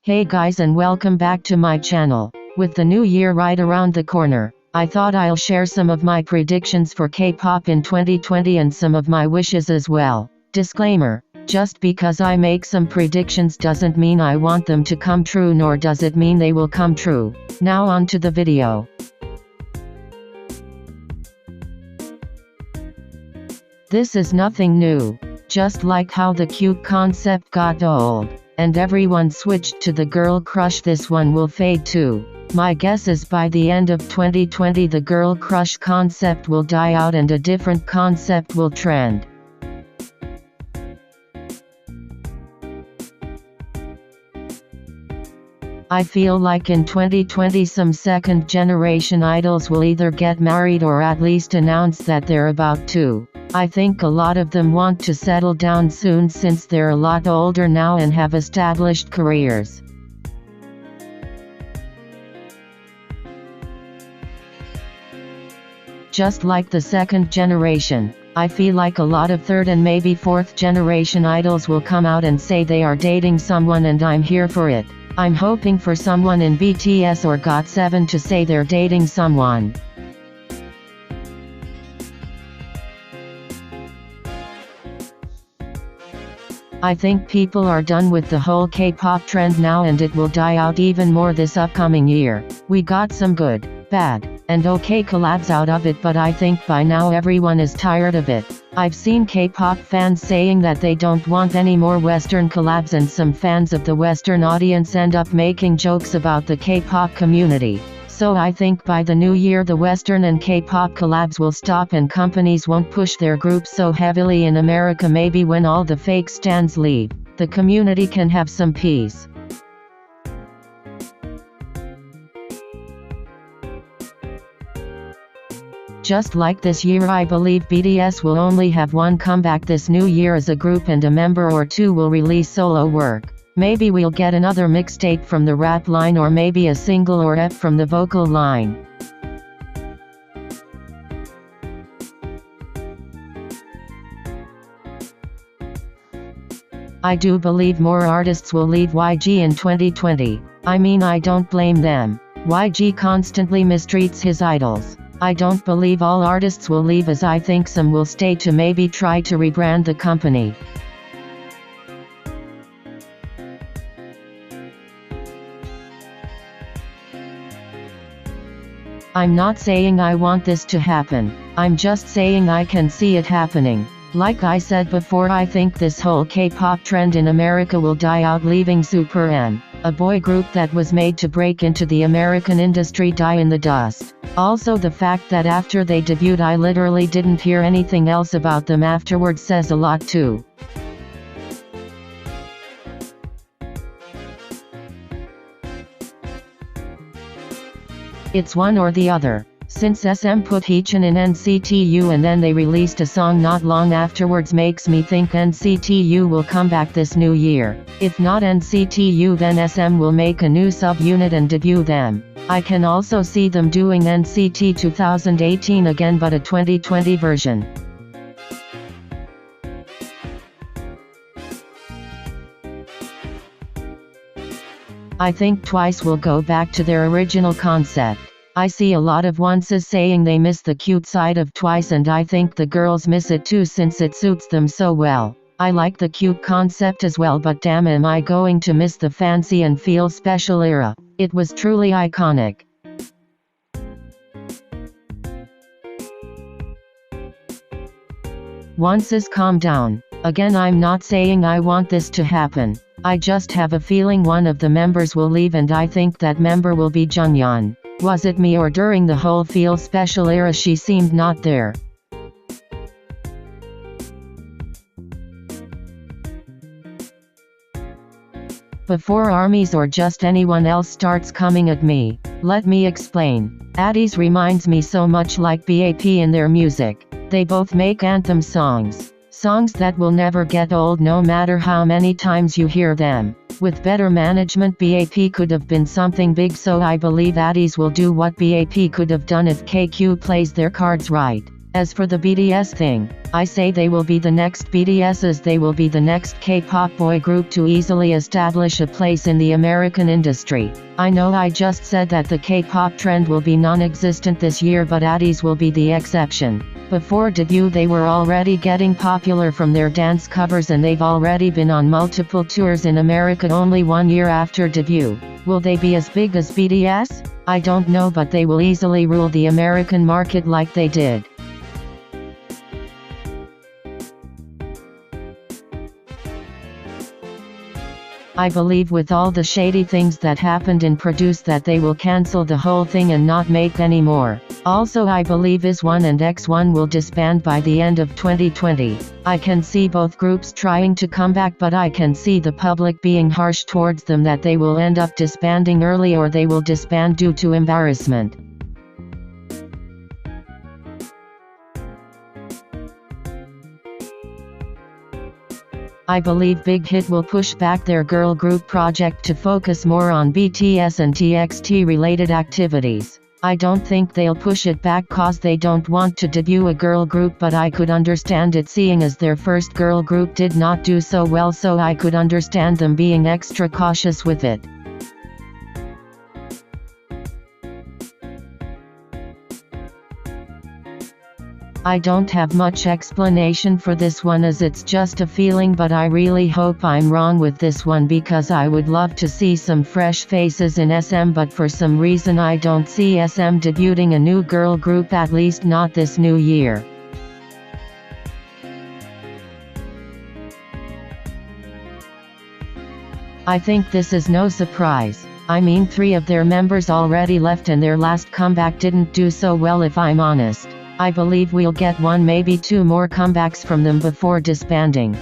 Hey guys, and welcome back to my channel. With the new year right around the corner, I thought I'll share some of my predictions for K-pop in 2020 and some of my wishes as well. Disclaimer: just because I make some predictions doesn't mean I want them to come true, nor does it mean they will come true. Now on to the video. This is nothing new. Just like how the cute concept got old, and everyone switched to the girl crush, this one will fade too. My guess is by the end of 2020 the girl crush concept will die out and a different concept will trend. I feel like in 2020 some second generation idols will either get married or at least announce that they're about to. I think a lot of them want to settle down soon since they're a lot older now and have established careers. Just like the second generation, I feel like a lot of third and maybe fourth generation idols will come out and say they are dating someone, and I'm here for it. I'm hoping for someone in BTS or GOT7 to say they're dating someone. I think people are done with the whole K-pop trend now, and it will die out even more this upcoming year. We got some good, bad, and okay collabs out of it, but I think by now everyone is tired of it. I've seen K-pop fans saying that they don't want any more Western collabs, and some fans of the Western audience end up making jokes about the K-pop community. So I think by the new year the Western and K-pop collabs will stop and companies won't push their groups so heavily in America. Maybe when all the fake stans leave, the community can have some peace. Just like this year, I believe BTS will only have one comeback this new year as a group, and a member or two will release solo work. Maybe we'll get another mixtape from the rap line, or maybe a single or EP from the vocal line. I do believe more artists will leave YG in 2020. I mean, I don't blame them. YG constantly mistreats his idols. I don't believe all artists will leave, as I think some will stay to maybe try to rebrand the company. I'm not saying I want this to happen, I'm just saying I can see it happening. Like I said before, I think this whole K-pop trend in America will die out, leaving Super M, a boy group that was made to break into the American industry, die in the dust. Also, the fact that after they debuted I literally didn't hear anything else about them afterwards says a lot too. It's one or the other. Since SM put Heechan in NCTU and then they released a song not long afterwards, makes me think NCTU will come back this new year. If not NCTU, then SM will make a new sub-unit and debut them. I can also see them doing NCT 2018 again, but a 2020 version. I think Twice will go back to their original concept. I see a lot of onces saying they miss the cute side of Twice, and I think the girls miss it too since it suits them so well. I like the cute concept as well, but damn, am I going to miss the fancy and feel special era. It was truly iconic. Onces, calm down. Again, I'm not saying I want this to happen. I just have a feeling one of the members will leave, and I think that member will be Jungyeon. Was it me, or during the whole Feel Special era she seemed not there? Before ARMYs or just anyone else starts coming at me, let me explain. ADIES reminds me so much like BAP in their music. They both make anthem songs. Songs that will never get old no matter how many times you hear them. With better management, BAP could have been something big, so I believe ADIES will do what BAP could have done if KQ plays their cards right. As for the BTS thing, I say they will be the next BTS, as they will be the next K-pop boy group to easily establish a place in the American industry. I know I just said that the K-pop trend will be non-existent this year, but ATEEZ will be the exception. Before debut they were already getting popular from their dance covers, and they've already been on multiple tours in America only 1 year after debut. Will they be as big as BTS? I don't know, but they will easily rule the American market like they did. I believe with all the shady things that happened in Produce that they will cancel the whole thing and not make any more. Also I believe IZ*ONE and X1 will disband by the end of 2020. I can see both groups trying to come back, but I can see the public being harsh towards them, that they will end up disbanding early or they will disband due to embarrassment. I believe Big Hit will push back their girl group project to focus more on BTS and TXT related activities. I don't think they'll push it back cause they don't want to debut a girl group, but I could understand it seeing as their first girl group did not do so well, so I could understand them being extra cautious with it. I don't have much explanation for this one, as it's just a feeling, but I really hope I'm wrong with this one, because I would love to see some fresh faces in SM, but for some reason I don't see SM debuting a new girl group, at least not this new year. I think this is no surprise. I mean, 3 of their members already left and their last comeback didn't do so well, if I'm honest. I believe we'll get 1, maybe 2 more comebacks from them before disbanding.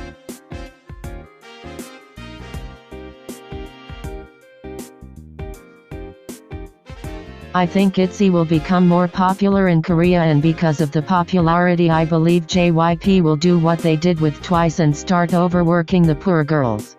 I think ITZY will become more popular in Korea, and because of the popularity I believe JYP will do what they did with Twice and start overworking the poor girls.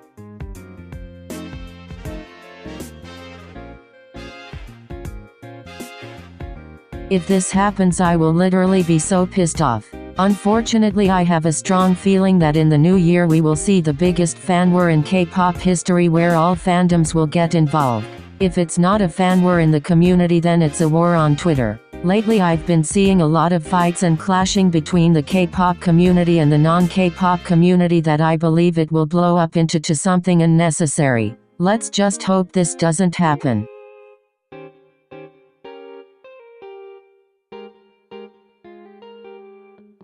If this happens, I will literally be so pissed off. Unfortunately, I have a strong feeling that in the new year we will see the biggest fan war in K-pop history, where all fandoms will get involved. If it's not a fan war in the community, then it's a war on Twitter. Lately I've been seeing a lot of fights and clashing between the K-pop community and the non-K-pop community that I believe it will blow up into something unnecessary. Let's just hope this doesn't happen.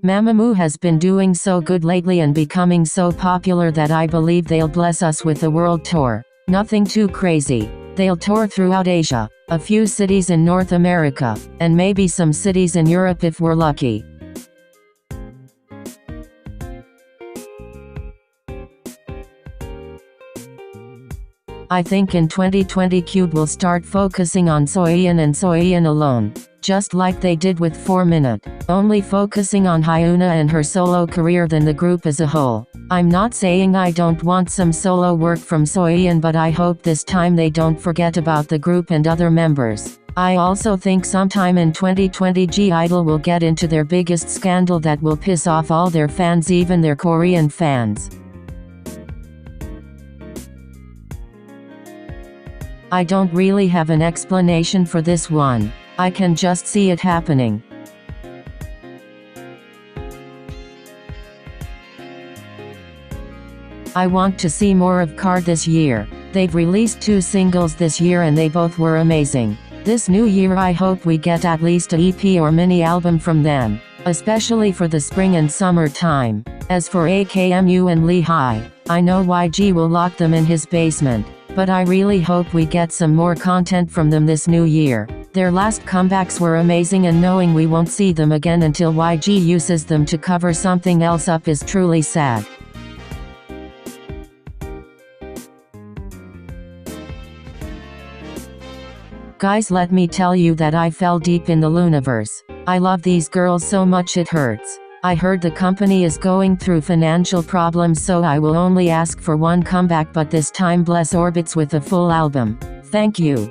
Mamamoo has been doing so good lately and becoming so popular that I believe they'll bless us with a world tour. Nothing too crazy. They'll tour throughout Asia, a few cities in North America, and maybe some cities in Europe if we're lucky. I think in 2020 Cube will start focusing on Soyeon and Soyeon alone, just like they did with 4 Minute, only focusing on Hyuna and her solo career than the group as a whole. I'm not saying I don't want some solo work from Soyeon, but I hope this time they don't forget about the group and other members. I also think sometime in 2020 G-Idol will get into their biggest scandal that will piss off all their fans, even their Korean fans. I don't really have an explanation for this one. I can just see it happening. I want to see more of KARD this year. They've released 2 singles this year and they both were amazing. This new year I hope we get at least a EP or mini album from them, especially for the spring and summer time. As for AKMU and Lee High, I know YG will lock them in his basement, but I really hope we get some more content from them this new year. Their last comebacks were amazing, and knowing we won't see them again until YG uses them to cover something else up is truly sad. Guys, let me tell you that I fell deep in the Luniverse. I love these girls so much it hurts. I heard the company is going through financial problems, so I will only ask for 1 comeback, but this time bless Orbits with a full album. Thank you.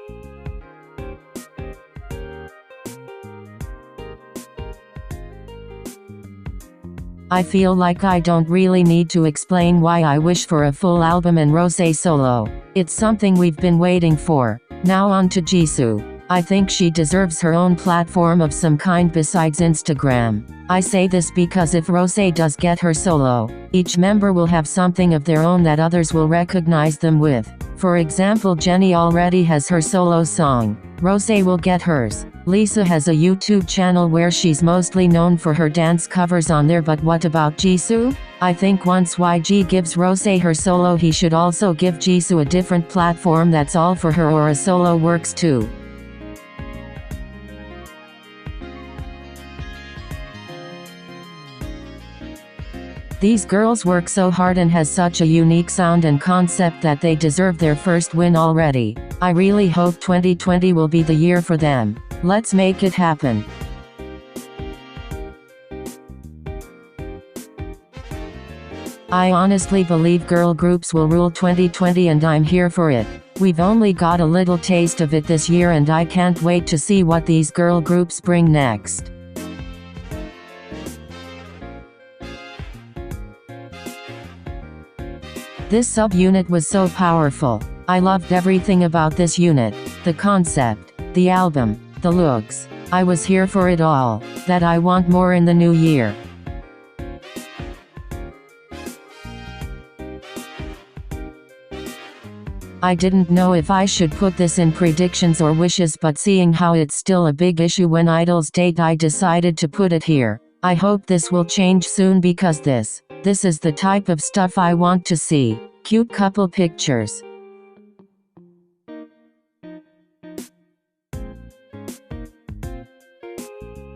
I feel like I don't really need to explain why I wish for a full album and Rosé solo. It's something we've been waiting for. Now on to Jisoo. I think she deserves her own platform of some kind besides Instagram. I say this because if Rosé does get her solo, each member will have something of their own that others will recognize them with. For example, Jennie already has her solo song. Rosé will get hers. Lisa has a YouTube channel where she's mostly known for her dance covers on there, but what about Jisoo? I think once YG gives Rosé her solo, he should also give Jisoo a different platform that's all for her, or a solo works too. These girls work so hard and has such a unique sound and concept that they deserve their first win already. I really hope 2020 will be the year for them. Let's make it happen. I honestly believe girl groups will rule 2020, and I'm here for it. We've only got a little taste of it this year, and I can't wait to see what these girl groups bring next. This sub-unit was so powerful. I loved everything about this unit. The concept, the album, the looks. I was here for it all. That I want more in the new year. I didn't know if I should put this in predictions or wishes, but seeing how it's still a big issue when idols date, I decided to put it here. I hope this will change soon, because this is the type of stuff I want to see. Cute couple pictures.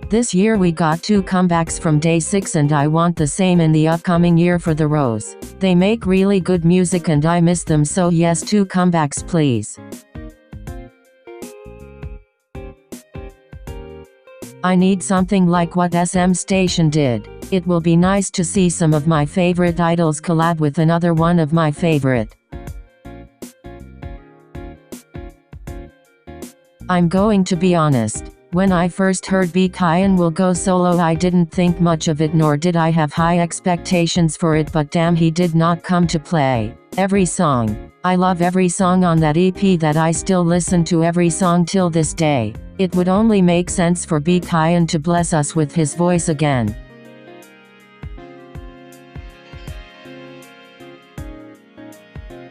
This year we got 2 comebacks from Day 6, and I want the same in the upcoming year for the Rose. They make really good music and I miss them, so yes, 2 comebacks please. I need something like what SM Station did. It will be nice to see some of my favorite idols collab with another one of my favorite. I'm going to be honest. When I first heard Baekhyun will go solo, I didn't think much of it, nor did I have high expectations for it, but damn, he did not come to play. Every song. I love every song on that EP, that I still listen to every song till this day. It would only make sense for Baekhyun to bless us with his voice again.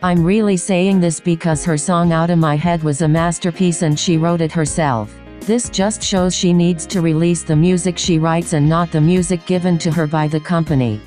I'm really saying this because her song Out of My Head was a masterpiece and she wrote it herself. This just shows she needs to release the music she writes and not the music given to her by the company.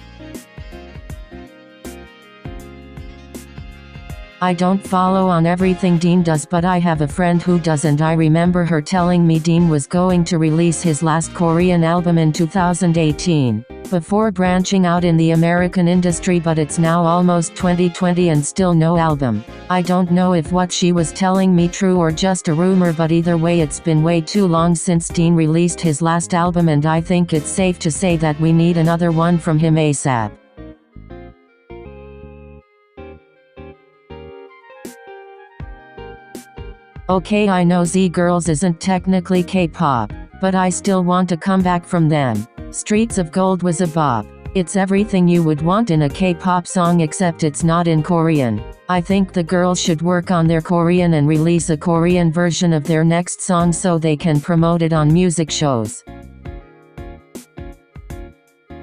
I don't follow on everything Dean does, but I have a friend who does, and I remember her telling me Dean was going to release his last Korean album in 2018, before branching out in the American industry, but it's now almost 2020 and still no album. I don't know if what she was telling me true or just a rumor, but either way it's been way too long since Dean released his last album, and I think it's safe to say that we need another one from him ASAP. Okay, I know Z Girls isn't technically K-pop, but I still want a comeback from them. Streets of Gold was a bop. It's everything you would want in a K-pop song, except it's not in Korean. I think the girls should work on their Korean and release a Korean version of their next song so they can promote it on music shows.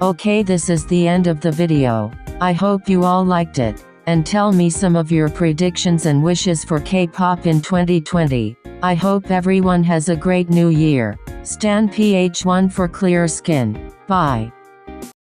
Okay, this is the end of the video. I hope you all liked it. And tell me some of your predictions and wishes for K-pop in 2020. I hope everyone has a great new year. Stan PH1 for clear skin. Bye.